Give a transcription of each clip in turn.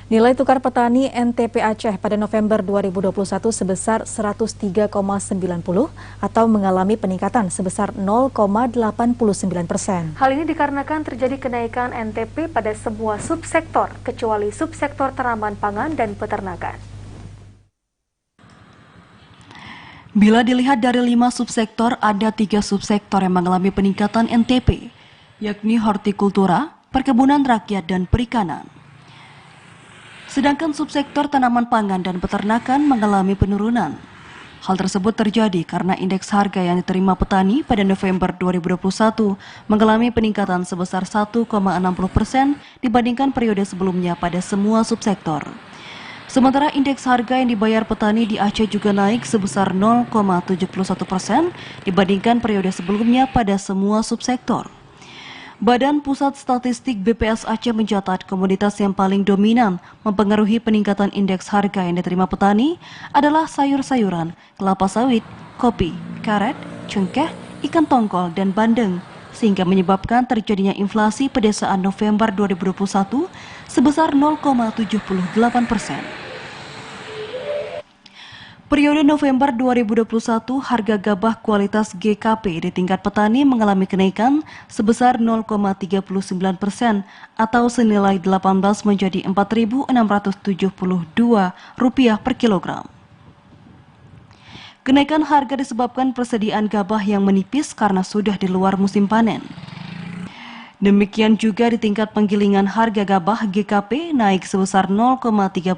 Nilai tukar petani NTP Aceh pada November 2021 sebesar 103,90 atau mengalami peningkatan sebesar 0,89%. Hal ini dikarenakan terjadi kenaikan NTP pada semua subsektor, kecuali subsektor tanaman pangan dan peternakan. Bila dilihat dari 5 subsektor, ada 3 subsektor yang mengalami peningkatan NTP, yakni hortikultura, perkebunan rakyat, dan perikanan. Sedangkan subsektor tanaman pangan dan peternakan mengalami penurunan. Hal tersebut terjadi karena indeks harga yang diterima petani pada November 2021 mengalami peningkatan sebesar 1,60% dibandingkan periode sebelumnya pada semua subsektor. Sementara indeks harga yang dibayar petani di Aceh juga naik sebesar 0,71% dibandingkan periode sebelumnya pada semua subsektor. Badan Pusat Statistik BPS Aceh mencatat komoditas yang paling dominan mempengaruhi peningkatan indeks harga yang diterima petani adalah sayur-sayuran, kelapa sawit, kopi, karet, cengkeh, ikan tongkol, dan bandeng, sehingga menyebabkan terjadinya inflasi pedesaan November 2021 sebesar 0,78%. Periode November 2021, harga gabah kualitas GKP di tingkat petani mengalami kenaikan sebesar 0,39% atau senilai 18 menjadi Rp4.672 per kilogram. Kenaikan harga disebabkan persediaan gabah yang menipis karena sudah di luar musim panen. Demikian juga di tingkat penggilingan harga gabah GKP naik sebesar 0,36%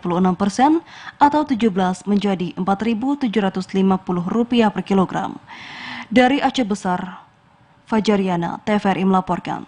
atau 17 menjadi Rp4.750 per kilogram. Dari Aceh Besar, Fajariana, TVRI melaporkan.